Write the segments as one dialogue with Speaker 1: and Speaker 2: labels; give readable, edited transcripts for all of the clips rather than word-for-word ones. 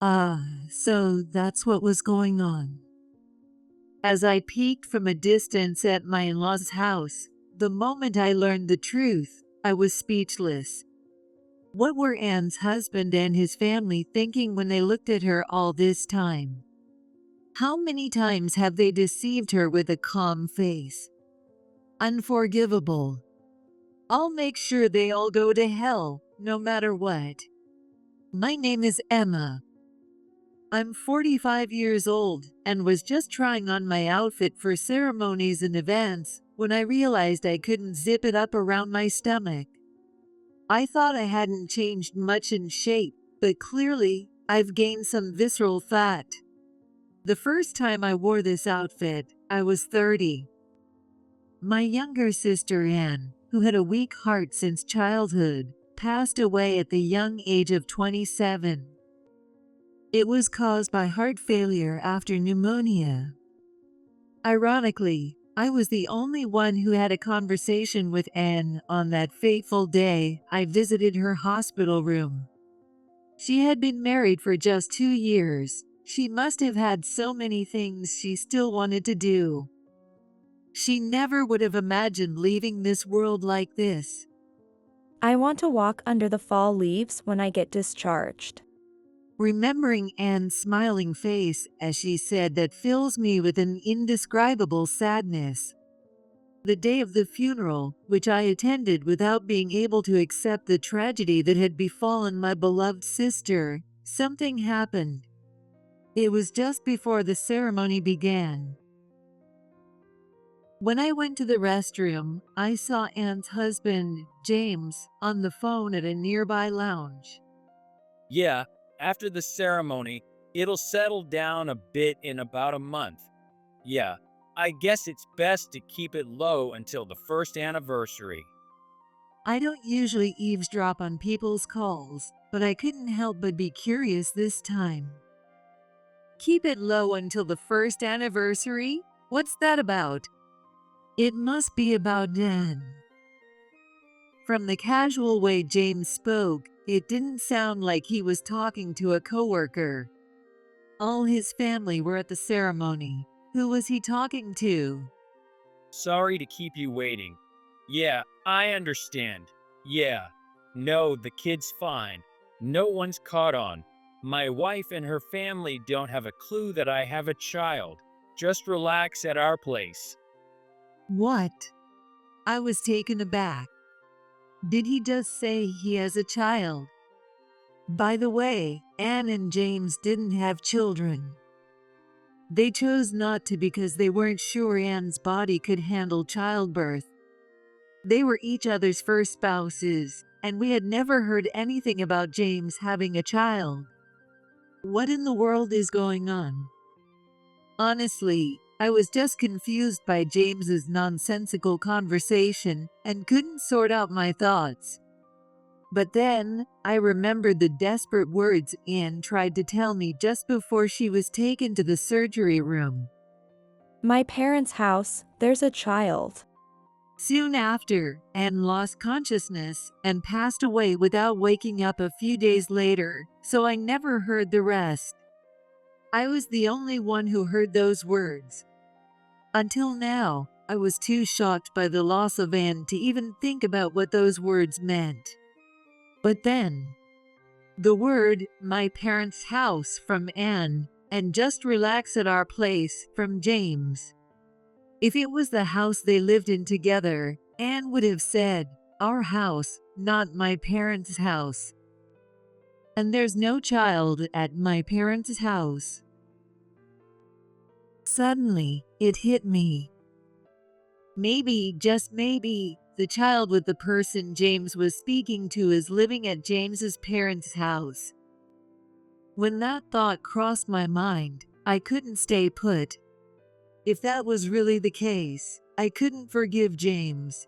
Speaker 1: So that's what was going on. As I peeked from a distance at my in-laws' house, the moment I learned the truth, I was speechless. What were Anne's husband and his family thinking when they looked at her all this time? How many times have they deceived her with a calm face? Unforgivable. I'll make sure they all go to hell, no matter what. My name is Emma. I'm 45 years old and was just trying on my outfit for ceremonies and events when I realized I couldn't zip it up around my stomach. I thought I hadn't changed much in shape, but clearly, I've gained some visceral fat. The first time I wore this outfit, I was 30. My younger sister Anne, who had a weak heart since childhood, passed away at the young age of 27. It was caused by heart failure after pneumonia. Ironically, I was the only one who had a conversation with Anne on that fateful day I visited her hospital room. She had been married for just 2 years. She must have had so many things she still wanted to do. She never would have imagined leaving this world like this.
Speaker 2: I want to walk under the fall leaves when I get discharged.
Speaker 1: Remembering Anne's smiling face as she said that fills me with an indescribable sadness. The day of the funeral, which I attended without being able to accept the tragedy that had befallen my beloved sister, something happened. It was just before the ceremony began. When I went to the restroom, I saw Anne's husband, James, on the phone at a nearby lounge.
Speaker 3: Yeah, after the ceremony, it'll settle down a bit in about a month. Yeah, I guess it's best to keep it low until the first anniversary.
Speaker 1: I don't usually eavesdrop on people's calls, but I couldn't help but be curious this time. Keep it low until the first anniversary? What's that about? It must be about Dan. From the casual way James spoke, it didn't sound like he was talking to a coworker. All his family were at the ceremony. Who was he talking to?
Speaker 3: Sorry to keep you waiting. Yeah, I understand. Yeah. No, the kid's fine. No one's caught on. My wife and her family don't have a clue that I have a child. Just relax at our place.
Speaker 1: What? I was taken aback. Did he just say he has a child? By the way, Anne and James didn't have children. They chose not to because they weren't sure Anne's body could handle childbirth. They were each other's first spouses, and we had never heard anything about James having a child. What in the world is going on? Honestly, I was just confused by James's nonsensical conversation and couldn't sort out my thoughts. But then, I remembered the desperate words Anne tried to tell me just before she was taken to the surgery room.
Speaker 2: My parents' house, there's a child.
Speaker 1: Soon after, Anne lost consciousness and passed away without waking up a few days later, so I never heard the rest. I was the only one who heard those words. Until now, I was too shocked by the loss of Anne to even think about what those words meant. But then, the word, my parents' house from Anne, and just relax at our place from James. If it was the house they lived in together, Anne would have said, our house, not my parents' house. And there's no child at my parents' house. Suddenly, it hit me. Maybe, just maybe, the child with the person James was speaking to is living at James's parents' house. When that thought crossed my mind, I couldn't stay put. If that was really the case, I couldn't forgive James.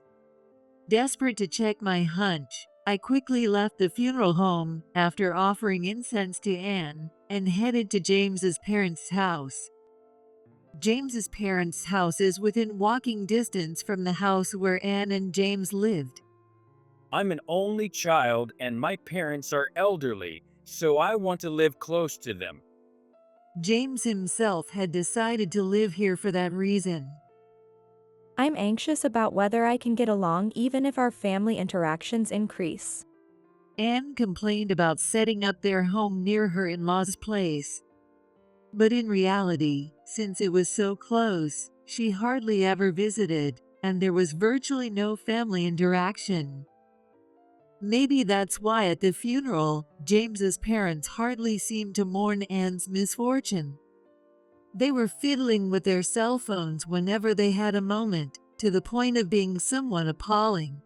Speaker 1: Desperate to check my hunch, I quickly left the funeral home after offering incense to Anne and headed to James's parents' house. James's parents' house is within walking distance from the house where Anne and James lived.
Speaker 3: I'm an only child and my parents are elderly. so I want to live close to them.
Speaker 1: James himself had decided to live here for that reason.
Speaker 2: I'm anxious about whether I can get along even if our family interactions increase.
Speaker 1: Anne complained about setting up their home near her in-laws' place. But in reality, since it was so close, she hardly ever visited, and there was virtually no family interaction. Maybe that's why at the funeral, James's parents hardly seemed to mourn Anne's misfortune. They were fiddling with their cell phones whenever they had a moment, to the point of being somewhat appalling.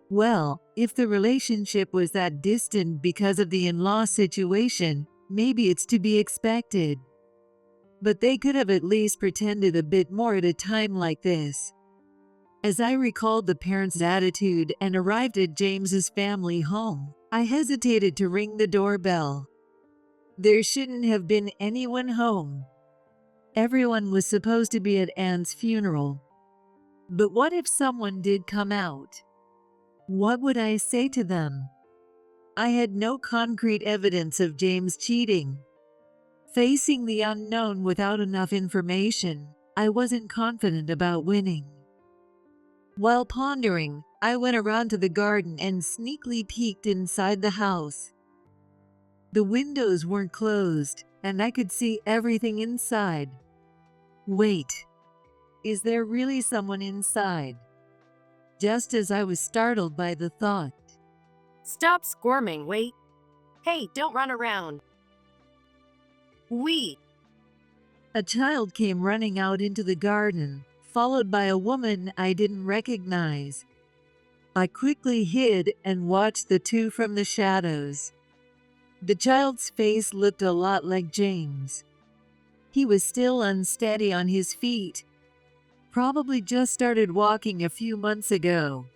Speaker 1: Well, if the relationship was that distant because of the in-law situation, maybe it's to be expected. But they could have at least pretended a bit more at a time like this. As I recalled the parents' attitude and arrived at James's family home, I hesitated to ring the doorbell. There shouldn't have been anyone home. Everyone was supposed to be at Anne's funeral. But what if someone did come out? What would I say to them? I had no concrete evidence of James cheating. Facing the unknown without enough information, I wasn't confident about winning. While pondering, I went around to the garden and sneakily peeked inside the house. The windows weren't closed, and I could see everything inside. Wait, is there really someone inside? Just as I was startled by the thought.
Speaker 4: Stop squirming, wait. Hey, don't run around. We.
Speaker 1: A child came running out into the garden, followed by a woman I didn't recognize. I quickly hid and watched the two from the shadows. The child's face looked a lot like James. He was still unsteady on his feet. Probably just started walking a few months ago.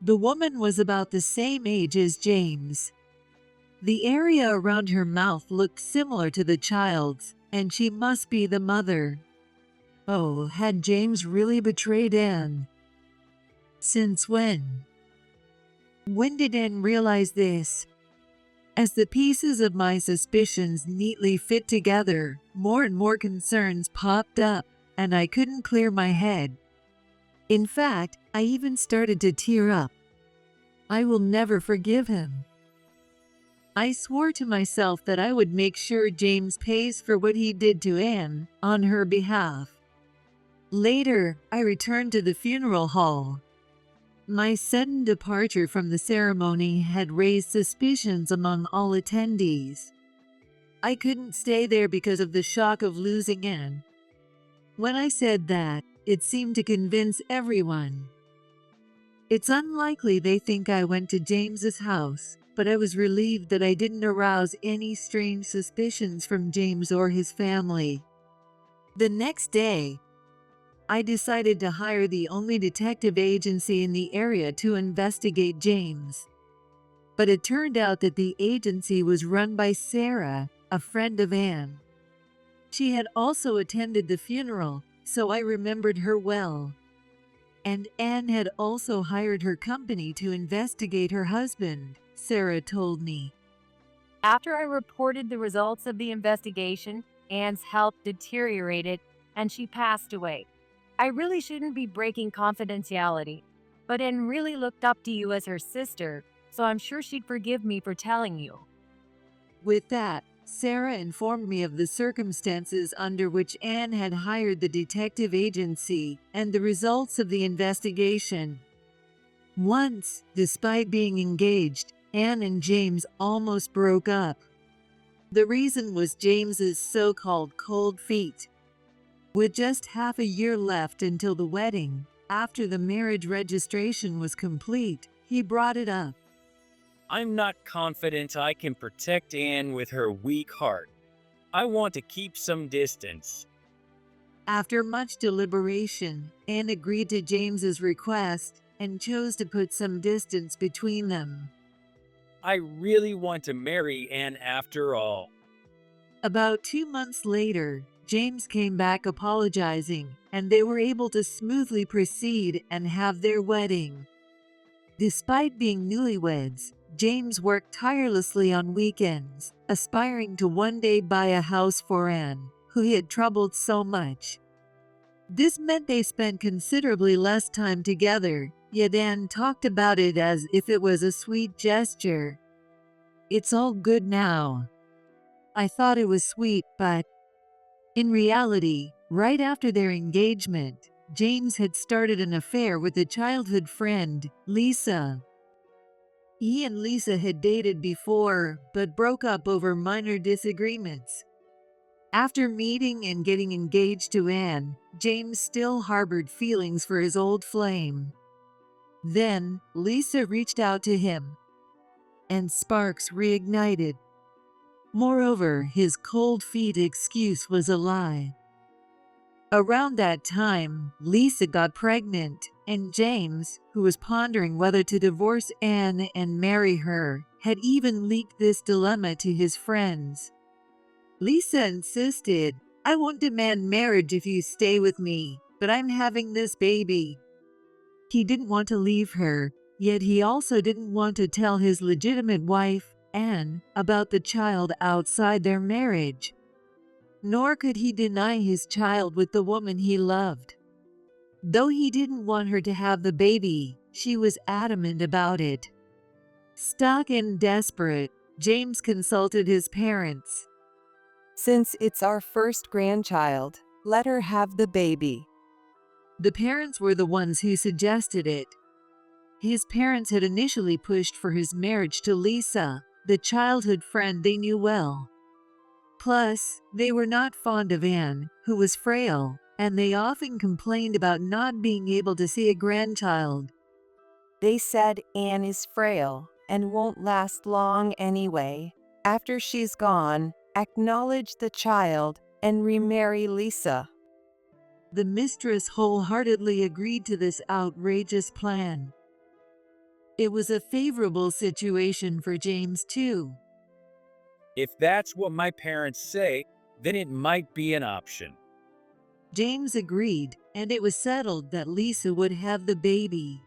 Speaker 1: The woman was about the same age as James. The area around her mouth looked similar to the child's, and she must be the mother. Oh, had James really betrayed Anne? Since when? When did Anne realize this? As the pieces of my suspicions neatly fit together, more and more concerns popped up, and I couldn't clear my head. In fact, I even started to tear up. I will never forgive him. I swore to myself that I would make sure James pays for what he did to Anne on her behalf. Later, I returned to the funeral hall. My sudden departure from the ceremony had raised suspicions among all attendees. I couldn't stay there because of the shock of losing Anne. When I said that, it seemed to convince everyone. It's unlikely they think I went to James's house, but I was relieved that I didn't arouse any strange suspicions from James or his family. The next day, I decided to hire the only detective agency in the area to investigate James. But it turned out that the agency was run by Sarah, a friend of Anne. She had also attended the funeral, so I remembered her well. And Anne had also hired her company to investigate her husband, Sarah told me.
Speaker 4: After I reported the results of the investigation, Anne's health deteriorated and she passed away. I really shouldn't be breaking confidentiality, but Anne really looked up to you as her sister, so I'm sure she'd forgive me for telling you.
Speaker 1: With that, Sarah informed me of the circumstances under which Anne had hired the detective agency and the results of the investigation. Once, despite being engaged, Anne and James almost broke up. The reason was James's so-called cold feet. With just half a year left until the wedding, after the marriage registration was complete, he brought it up.
Speaker 3: I'm not confident I can protect Anne with her weak heart. I want to keep some distance.
Speaker 1: After much deliberation, Anne agreed to James's request and chose to put some distance between them.
Speaker 3: I really want to marry Anne after all.
Speaker 1: About 2 months later, James came back apologizing, and they were able to smoothly proceed and have their wedding. Despite being newlyweds, James worked tirelessly on weekends, aspiring to one day buy a house for Anne, who he had troubled so much. This meant they spent considerably less time together, yet Anne talked about it as if it was a sweet gesture. "It's all good now. I thought it was sweet, but..." In reality, right after their engagement, James had started an affair with a childhood friend, Lisa. He and Lisa had dated before, but broke up over minor disagreements. After meeting and getting engaged to Anne, James still harbored feelings for his old flame. Then, Lisa reached out to him, and sparks reignited. Moreover, his cold feet excuse was a lie. Around that time, Lisa got pregnant, and James, who was pondering whether to divorce Anne and marry her, had even leaked this dilemma to his friends. Lisa insisted, "I won't demand marriage if you stay with me, but I'm having this baby." He didn't want to leave her, yet he also didn't want to tell his legitimate wife, Anne, about the child outside their marriage. Nor could he deny his child with the woman he loved. Though he didn't want her to have the baby, she was adamant about it. Stuck and desperate, James consulted his parents.
Speaker 5: "Since it's our first grandchild, let her have the baby."
Speaker 1: The parents were the ones who suggested it. His parents had initially pushed for his marriage to Lisa, the childhood friend they knew well. Plus, they were not fond of Anne, who was frail, and they often complained about not being able to see a grandchild.
Speaker 5: They said Anne is frail and won't last long anyway. After she's gone, acknowledge the child and remarry Lisa.
Speaker 1: The mistress wholeheartedly agreed to this outrageous plan. It was a favorable situation for James, too.
Speaker 3: If that's what my parents say, then it might be an option.
Speaker 1: James agreed, and it was settled that Lisa would have the baby.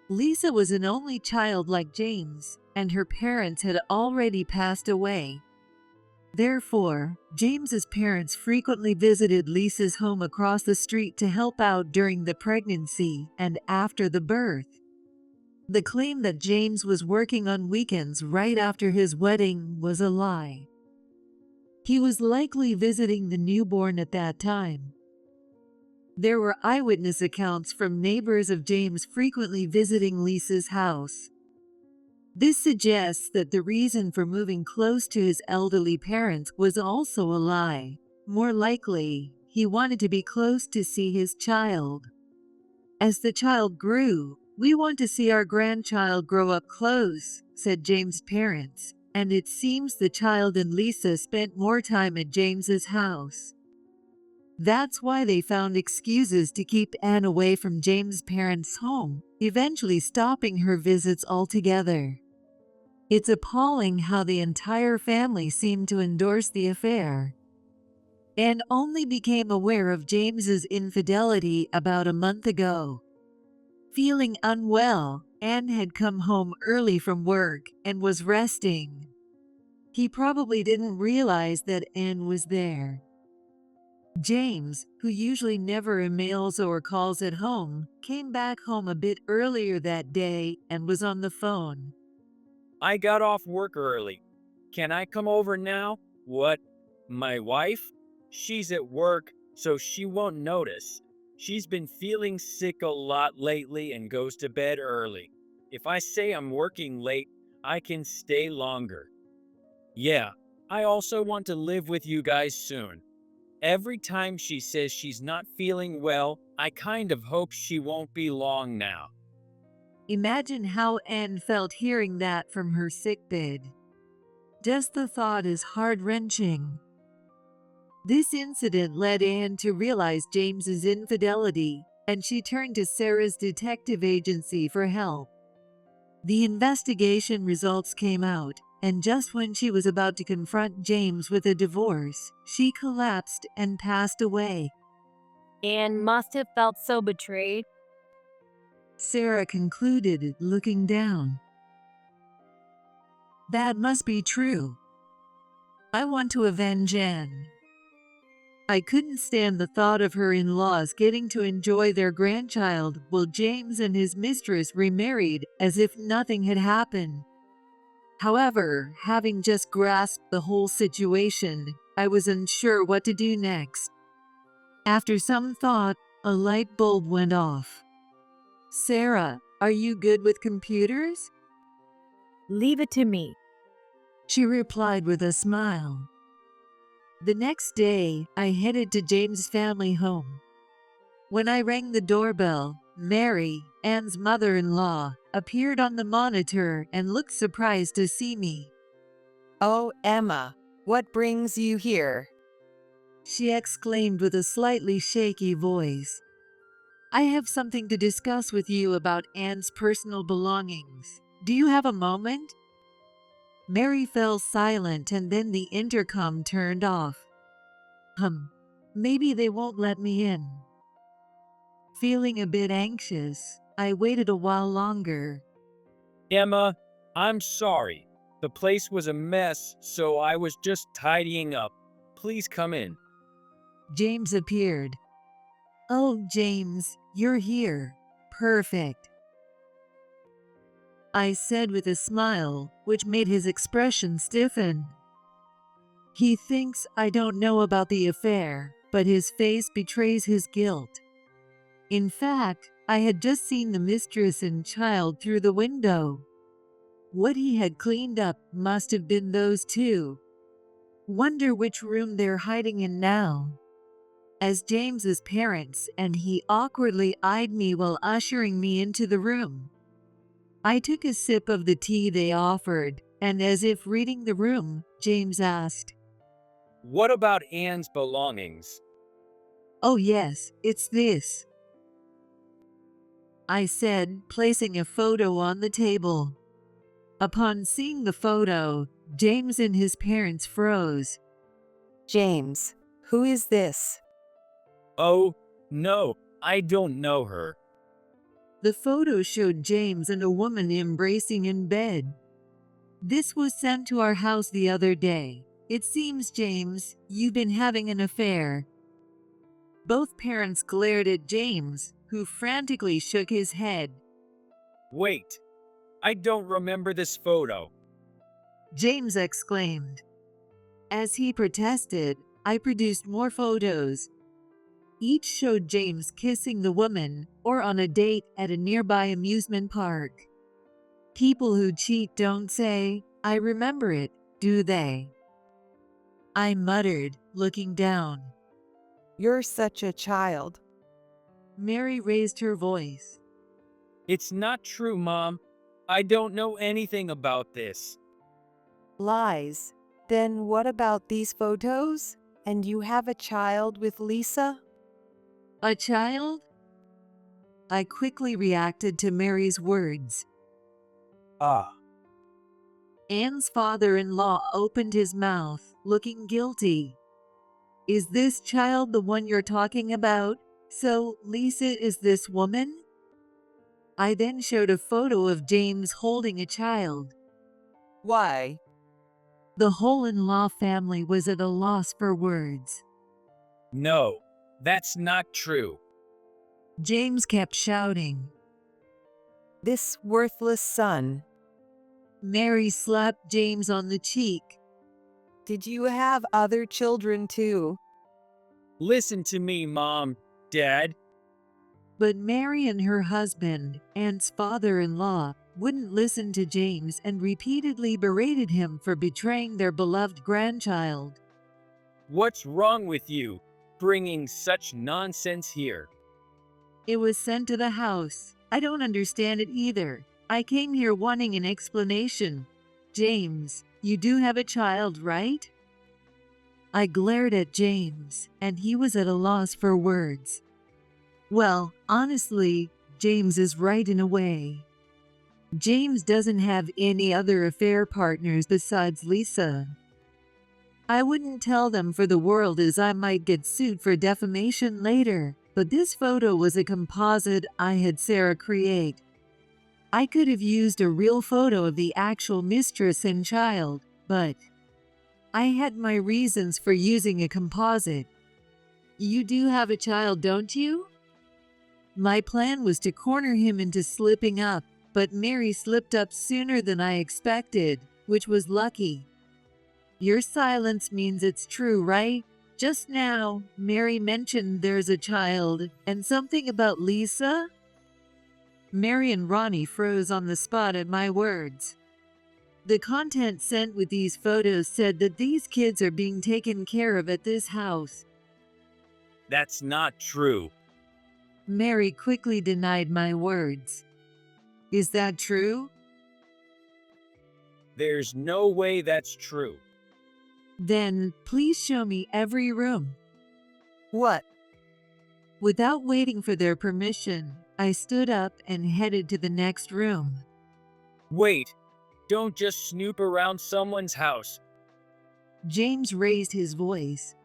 Speaker 1: Lisa was an only child like James, and her parents had already passed away. Therefore, James's parents frequently visited Lisa's home across the street to help out during the pregnancy and after the birth. The claim that James was working on weekends right after his wedding was a lie. He was likely visiting the newborn at that time. There were eyewitness accounts from neighbors of James frequently visiting Lisa's house. This suggests that the reason for moving close to his elderly parents was also a lie. More likely, he wanted to be close to see his child. As the child grew, "We want to see our grandchild grow up close," said James' parents, and it seems the child and Lisa spent more time at James's house. That's why they found excuses to keep Anne away from James' parents' home, eventually stopping her visits altogether. It's appalling how the entire family seemed to endorse the affair. Anne only became aware of James's infidelity about a month ago. Feeling unwell, Anne had come home early from work and was resting. He probably didn't realize that Anne was there. James, who usually never emails or calls at home, came back home a bit earlier that day and was on the phone.
Speaker 3: I got off work early. Can I come over now? What? My wife? She's at work, so she won't notice. She's been feeling sick a lot lately and goes to bed early. If I say I'm working late, I can stay longer. Yeah, I also want to live with you guys soon. Every time she says she's not feeling well, I kind of hope she won't be long now.
Speaker 1: Imagine how Anne felt hearing that from her sickbed. Just the thought is heart-wrenching. This incident led Anne to realize James's infidelity, and she turned to Sarah's detective agency for help. The investigation results came out, and just when she was about to confront James with a divorce, she collapsed and passed away.
Speaker 4: Anne must have felt so betrayed.
Speaker 1: Sarah concluded, looking down. That must be true. I want to avenge Anne. I couldn't stand the thought of her in-laws getting to enjoy their grandchild while James and his mistress remarried as if nothing had happened. However, having just grasped the whole situation, I was unsure what to do next. After some thought, a light bulb went off. Sarah, are you good with computers?
Speaker 4: Leave it to me.
Speaker 1: She replied with a smile. The next day, I headed to James' family home. When I rang the doorbell, Mary, Anne's mother-in-law, appeared on the monitor and looked surprised to see me.
Speaker 5: Oh, Emma, what brings you here?
Speaker 1: She exclaimed with a slightly shaky voice. I have something to discuss with you about Anne's personal belongings. Do you have a moment? Mary fell silent and then the intercom turned off. Maybe they won't let me in. Feeling a bit anxious, I waited a while longer.
Speaker 3: Emma, I'm sorry. The place was a mess, so I was just tidying up. Please come in.
Speaker 1: James appeared. Oh, James, you're here. Perfect. I said with a smile, which made his expression stiffen. He thinks I don't know about the affair, but his face betrays his guilt. In fact, I had just seen the mistress and child through the window. What he had cleaned up must have been those two. Wonder which room they're hiding in now. As James's parents, and he awkwardly eyed me while ushering me into the room. I took a sip of the tea they offered, and as if reading the room, James asked,
Speaker 3: What about Anne's belongings?
Speaker 1: Oh yes, it's this, I said, placing a photo on the table. Upon seeing the photo, James and his parents froze.
Speaker 5: James, who is this?
Speaker 3: Oh, no, I don't know her.
Speaker 1: The photo showed James and a woman embracing in bed. This was sent to our house the other day. It seems, James, you've been having an affair. Both parents glared at James, who frantically shook his head.
Speaker 3: Wait, I don't remember this photo.
Speaker 1: James exclaimed. As he protested, I produced more photos. Each showed James kissing the woman or on a date at a nearby amusement park. People who cheat don't say, I remember it, do they? I muttered, looking down.
Speaker 5: You're such a child.
Speaker 1: Mary raised her voice.
Speaker 3: It's not true, Mom. I don't know anything about this.
Speaker 5: Lies. Then what about these photos? And you have a child with Lisa?
Speaker 1: A child? I quickly reacted to Mary's words. Anne's father-in-law opened his mouth, looking guilty. Is this child the one you're talking about? So, Lisa is this woman? I then showed a photo of James holding a child.
Speaker 5: Why?
Speaker 1: The whole in-law family was at a loss for words.
Speaker 3: No, that's not true.
Speaker 1: James kept shouting.
Speaker 5: This worthless son.
Speaker 1: Mary slapped James on the cheek.
Speaker 5: Did you have other children too?
Speaker 3: Listen to me, Mom, Dad.
Speaker 1: But Mary and her husband, Anne's father-in-law, wouldn't listen to James and repeatedly berated him for betraying their beloved grandchild.
Speaker 3: What's wrong with you, bringing such nonsense here?
Speaker 1: It was sent to the house. I don't understand it either. I came here wanting an explanation. James, you do have a child, right? I glared at James, and he was at a loss for words. Well, honestly, James is right in a way. James doesn't have any other affair partners besides Lisa. I wouldn't tell them for the world as I might get sued for defamation later, but this photo was a composite I had Sarah create. I could have used a real photo of the actual mistress and child, but I had my reasons for using a composite. You do have a child, don't you? My plan was to corner him into slipping up, but Mary slipped up sooner than I expected, which was lucky. Your silence means it's true, right? Just now, Mary mentioned there's a child, and something about Lisa? Mary and Ronnie froze on the spot at my words. The content sent with these photos said that these kids are being taken care of at this house.
Speaker 3: That's not true.
Speaker 1: Mary quickly denied my words. Is that true?
Speaker 3: There's no way that's true.
Speaker 1: Then, please show me every room.
Speaker 5: What?
Speaker 1: Without waiting for their permission, I stood up and headed to the next room.
Speaker 3: Wait, don't just snoop around someone's house.
Speaker 1: James raised his voice.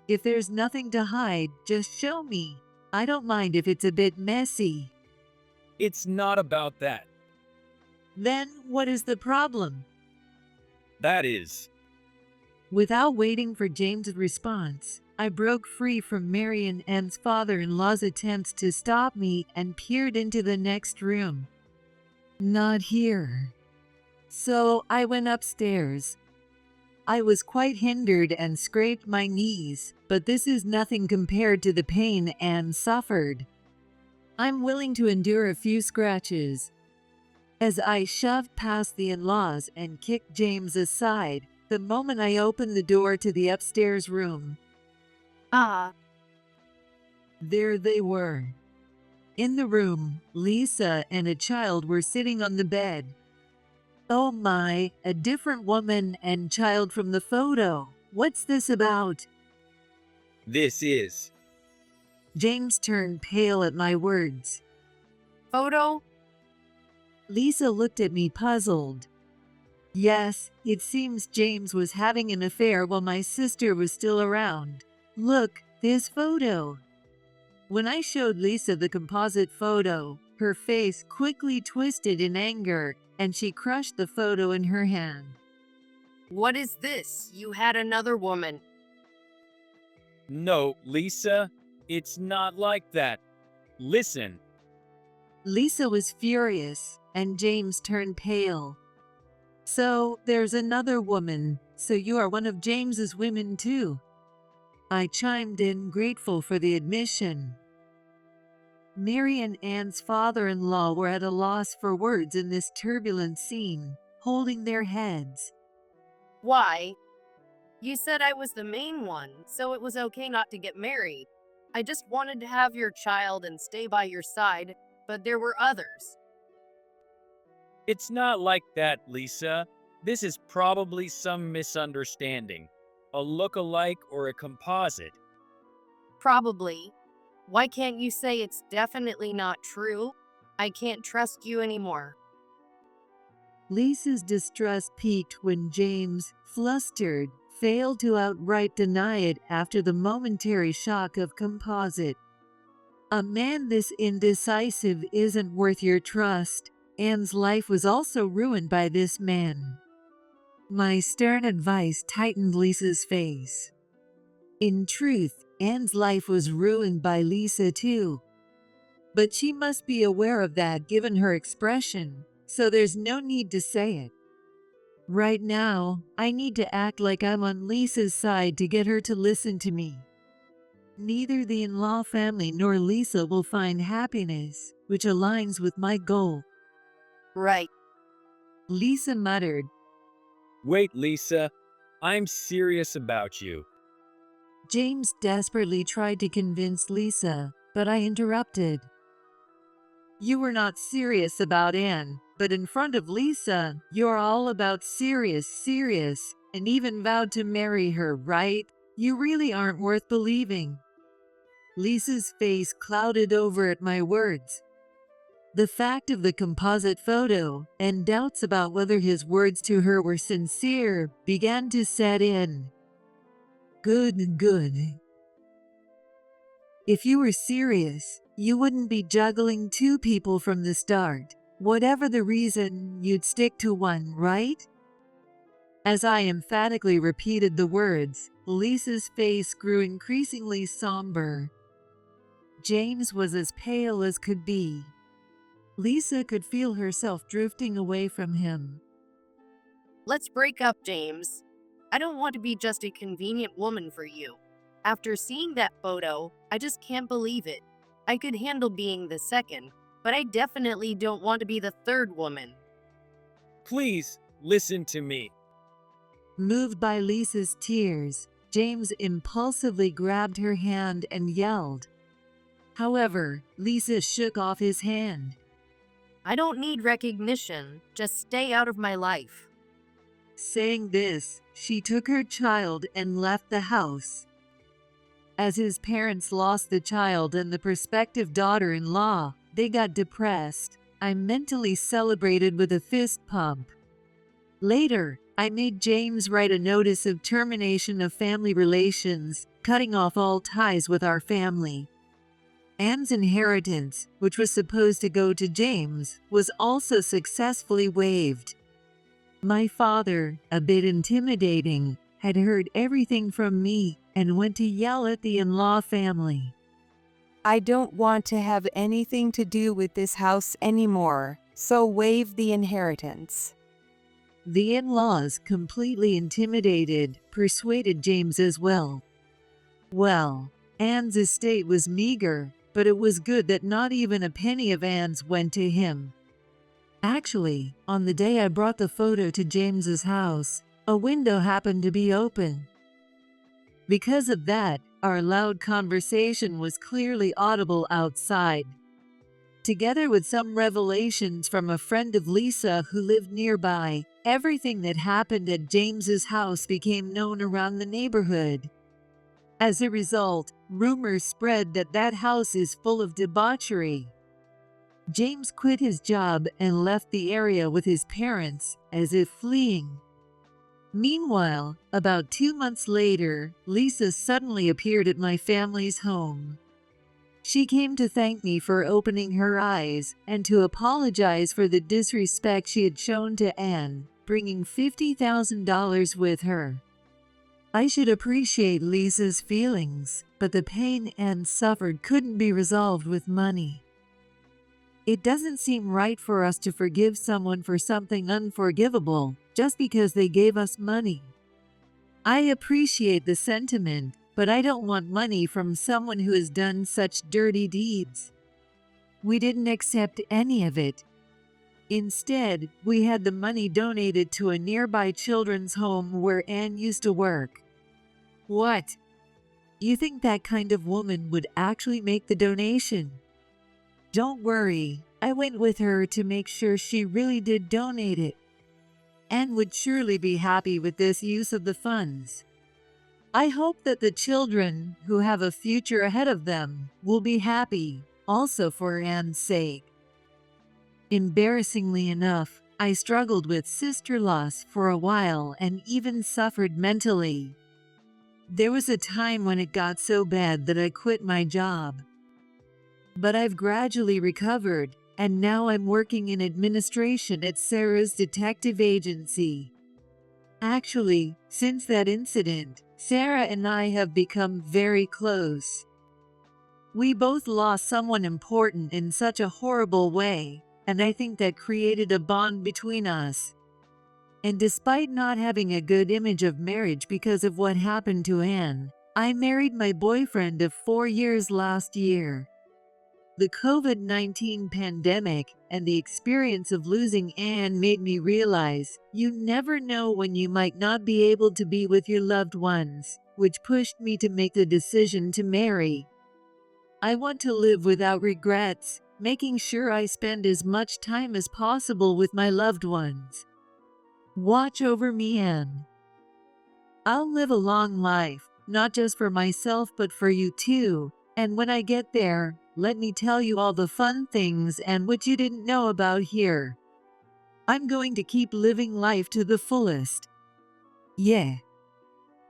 Speaker 1: If there's nothing to hide, just show me. I don't mind if it's a bit messy.
Speaker 3: It's not about that.
Speaker 1: Then, what is the problem?
Speaker 3: That is.
Speaker 1: Without waiting for James's response, I broke free from Mary and Anne's father-in-law's attempts to stop me and peered into the next room. Not here. So I went upstairs. I was quite hindered and scraped my knees, but this is nothing compared to the pain Anne suffered. I'm willing to endure a few scratches. As I shoved past the in-laws and kicked James aside, the moment I opened the door to the upstairs room, there they were. In the room, Lisa and a child were sitting on the bed. Oh my, a different woman and child from the photo. What's this about?
Speaker 3: This is.
Speaker 1: James turned pale at my words.
Speaker 4: Photo?
Speaker 1: Lisa looked at me puzzled. Yes, it seems James was having an affair while my sister was still around. Look, this photo. When I showed Lisa the composite photo, her face quickly twisted in anger, and she crushed the photo in her hand.
Speaker 4: What is this? You had another woman.
Speaker 3: No, Lisa, it's not like that. Listen.
Speaker 1: Lisa was furious, and James turned pale. So, there's another woman, so you are one of James's women too. I chimed in, grateful for the admission. Mary and Anne's father-in-law were at a loss for words in this turbulent scene, holding their heads.
Speaker 4: Why? You said I was the main one, so it was okay not to get married. I just wanted to have your child and stay by your side, but there were others.
Speaker 3: It's not like that, Lisa. This is probably some misunderstanding. A look-alike or a composite.
Speaker 4: Probably. Why can't you say it's definitely not true? I can't trust you anymore.
Speaker 1: Lisa's distrust peaked when James, flustered, failed to outright deny it after the momentary shock of composite. A man this indecisive isn't worth your trust. Anne's life was also ruined by this man. My stern advice tightened Lisa's face. In truth, Anne's life was ruined by Lisa too. But she must be aware of that given her expression, so there's no need to say it. Right now, I need to act like I'm on Lisa's side to get her to listen to me. Neither the in-law family nor Lisa will find happiness, which aligns with my goal.
Speaker 4: Right.
Speaker 1: Lisa muttered.
Speaker 3: Wait, Lisa. I'm serious about you.
Speaker 1: James desperately tried to convince Lisa, but I interrupted. You were not serious about Anne, but in front of Lisa, you're all about serious, and even vowed to marry her, right? You really aren't worth believing. Lisa's face clouded over at my words. The fact of the composite photo, and doubts about whether his words to her were sincere, began to set in. Good. If you were serious, you wouldn't be juggling two people from the start. Whatever the reason, you'd stick to one, right? As I emphatically repeated the words, Lisa's face grew increasingly somber. James was as pale as could be. Lisa could feel herself drifting away from him.
Speaker 6: Let's break up, James. I don't want to be just a convenient woman for you. After seeing that photo, I just can't believe it. I could handle being the second, but I definitely don't want to be the third woman.
Speaker 3: Please, listen to me.
Speaker 1: Moved by Lisa's tears, James impulsively grabbed her hand and yelled. However, Lisa shook off his hand.
Speaker 6: I don't need recognition, just stay out of my life.
Speaker 1: Saying this, she took her child and left the house. As his parents lost the child and the prospective daughter-in-law, they got depressed. I mentally celebrated with a fist pump. Later, I made James write a notice of termination of family relations, cutting off all ties with our family. Anne's inheritance, which was supposed to go to James, was also successfully waived. My father, a bit intimidating, had heard everything from me and went to yell at the in-law family.
Speaker 5: I don't want to have anything to do with this house anymore, so waive the inheritance.
Speaker 1: The in-laws, completely intimidated, persuaded James as well. Well, Anne's estate was meager, but it was good that not even a penny of Anne's went to him. Actually, on the day I brought the photo to James's house, a window happened to be open. Because of that, our loud conversation was clearly audible outside. Together with some revelations from a friend of Lisa who lived nearby, everything that happened at James's house became known around the neighborhood. As a result, rumors spread that that house is full of debauchery. James quit his job and left the area with his parents, as if fleeing. Meanwhile, about 2 months later, Lisa suddenly appeared at my family's home. She came to thank me for opening her eyes and to apologize for the disrespect she had shown to Anne, bringing $50,000 with her. I should appreciate Lisa's feelings, but the pain Anne suffered couldn't be resolved with money. It doesn't seem right for us to forgive someone for something unforgivable just because they gave us money. I appreciate the sentiment, but I don't want money from someone who has done such dirty deeds. We didn't accept any of it. Instead, we had the money donated to a nearby children's home where Anne used to work. What? You think that kind of woman would actually make the donation? Don't worry, I went with her to make sure she really did donate it. Anne would surely be happy with this use of the funds. I hope that the children, who have a future ahead of them, will be happy, also for Anne's sake. Embarrassingly enough, I struggled with sister loss for a while and even suffered mentally. There was a time when it got so bad that I quit my job. But I've gradually recovered, and now I'm working in administration at Sarah's detective agency. Actually, since that incident, Sarah and I have become very close. We both lost someone important in such a horrible way, and I think that created a bond between us. And despite not having a good image of marriage because of what happened to Anne, I married my boyfriend of 4 years last year. The COVID-19 pandemic and the experience of losing Anne made me realize you never know when you might not be able to be with your loved ones, which pushed me to make the decision to marry. I want to live without regrets, making sure I spend as much time as possible with my loved ones. Watch over me, Anne. I'll live a long life, not just for myself but for you too, and when I get there, let me tell you all the fun things and what you didn't know about here. I'm going to keep living life to the fullest. Yeah.